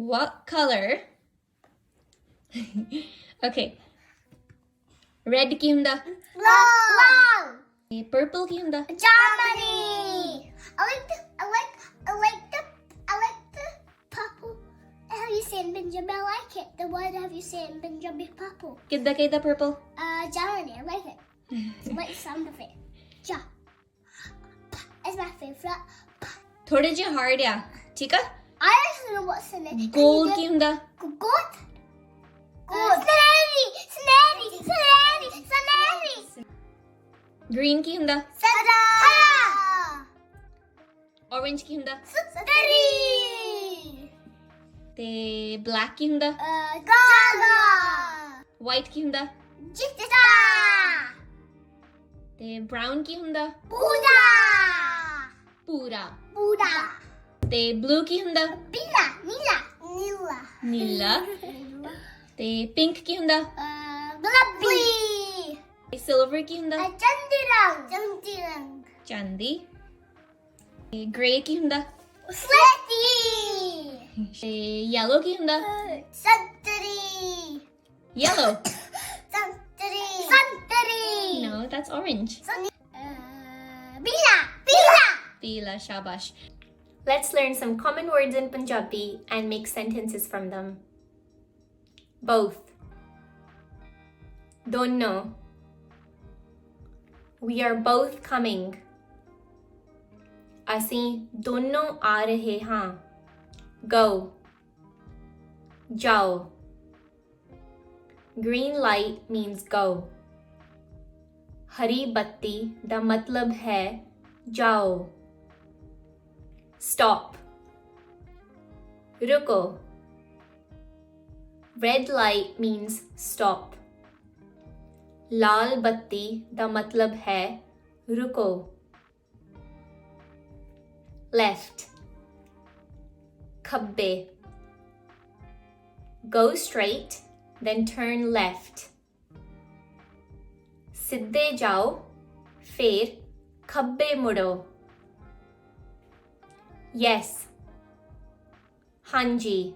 what color okay red ਕੀ ਹੁੰਦਾ Brown. purple ਕੀ ਹੁੰਦਾ Germany. I like the purple. How you say in Punjabi? I like it. The word how you say in Punjabi, purple. ਕਿੱਦਾਂ ਕਹਿੰਦਾ purple Germany. I like it. I like the sound of it. Ja. It's my favorite. ਥੋੜੇ ਜਿਹਾ hard ਆ ਠੀਕ ਆ I actually know what's in it. gold ਕੀ ਹੁੰਦਾ Gold. Canary. green ਕੀ ਹੁੰਦਾ Sada. orange ਕੀ ਹੁੰਦਾ Steady. ਤੇ black ਕੀ ਹੁੰਦਾ Gaga. white ਕੀ ਹੁੰਦਾ Jita. ਤੇ brown ਕੀ ਹੁੰਦਾ Buddha. ਪੂਰਾ Buddha. ਤੇ blue ਕੀ ਹੁੰਦਾ Bila. Nila. ਨੀਲਾ ਤੇ pink ਕੀ ਹੁੰਦਾ Gulabbi. ਤੇ silver ਕੀ ਹੁੰਦਾ Chandirang. ਚਾਂਦੀ ਤੇ gray ਕੀ ਹੁੰਦਾ Sweaty. ਤੇ yellow ਕੀ ਹੁੰਦਾ Santari. yellow Santari. no that's orange Bila. pila shabash Let's learn some common words in Punjabi and make sentences from them. Both. Dono. We are both coming. ਅਸੀਂ ਦੋਨੋਂ ਆ ਰਹੇ ਹਾਂ. Go. ਜਾਓ. Green light means go. ਹਰੀ ਬੱਤੀ ਦਾ ਮਤਲਬ ਹੈ ਜਾਓ. Stop. Ruko. Red light means stop. Lal batti da matlab hai ruko. Left. Khabbe. Go straight, then turn left. Siddhe jao, fir khabbe mudo. Yes. Hanji.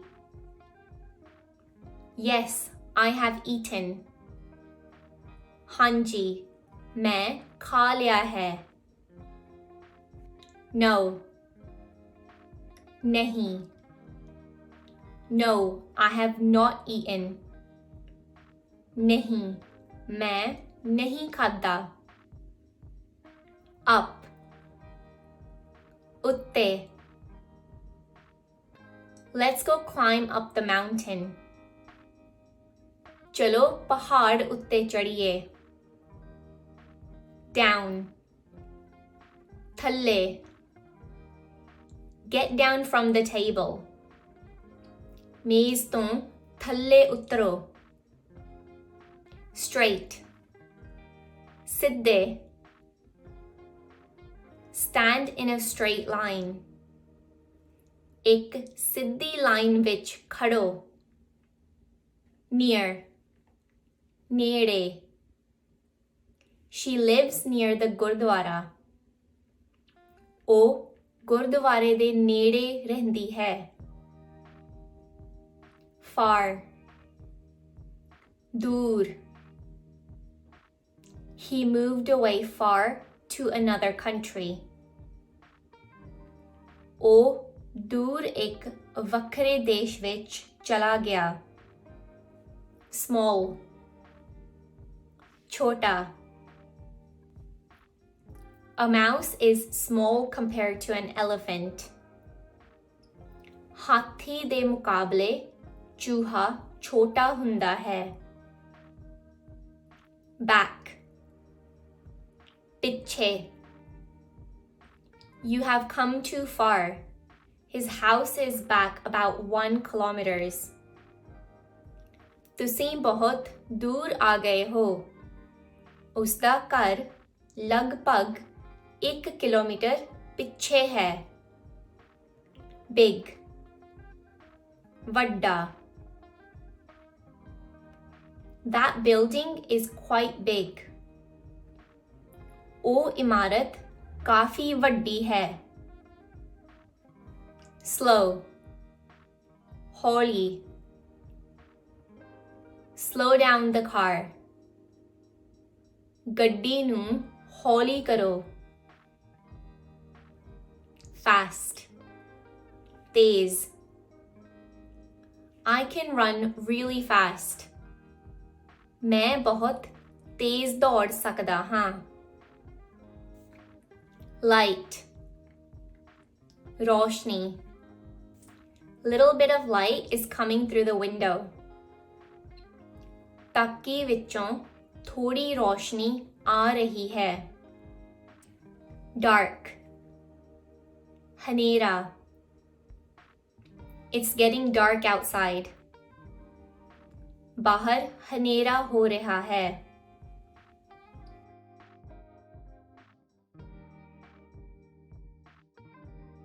Yes, I have eaten. Hanji, मैं खा लिया है. No. नहीं. No, I have not eaten. नहीं, मैं नहीं खाता. Up. उत्ते. Let's go climb up the mountain. चलो पहाड़ उत्ते चढ़िए. Down. थल्ले. Get down from the table. मेज तो थल्ले उतरो. Straight. सिद्धे. Stand in a straight line. एक सिद्धी लाइन विच खड़ो. Near. नेड़े. She lives near the Gurdwara. ਉਹ ਗੁਰਦੁਆਰੇ ਦੇ ਨੇੜੇ ਰਹਿੰਦੀ ਹੈ. Far. ਦੂਰ. He moved away far to another country. ਉਹ ਦੂਰ ਇੱਕ ਵੱਖਰੇ ਦੇਸ਼ ਵਿੱਚ ਚਲਾ ਗਿਆ. Small. ਛੋਟਾ. A mouse is small compared to an elephant. ਹਾਥੀ ਦੇ ਮੁਕਾਬਲੇ ਚੂਹਾ ਛੋਟਾ ਹੁੰਦਾ ਹੈ. Back. ਪਿੱਛੇ. You have come too far. His house is back about 1 kilometers. ਤੁਸੀਂ ਬਹੁਤ ਦੂਰ ਆ ਗਏ ਹੋ. ਉਸਦਾ ਘਰ ਲਗਭਗ 1 ਕਿਲੋਮੀਟਰ ਪਿੱਛੇ ਹੈ. Big. ਵੱਡਾ. That building is quite big. ਉਹ ਇਮਾਰਤ ਕਾਫੀ ਵੱਡੀ ਹੈ. Slow. हौली slow down the car ਗੱਡੀ ਨੂੰ ਹੌਲੀ ਕਰੋ fast Tej I can run really fast मैं बहुत तेज दौड़ सकदा हां light Roshni little bit of light is coming through the window ताकी विचों थोड़ी रोशनी आ रही है dark हनेरा It's getting dark outside बाहर हनेरा हो रहा है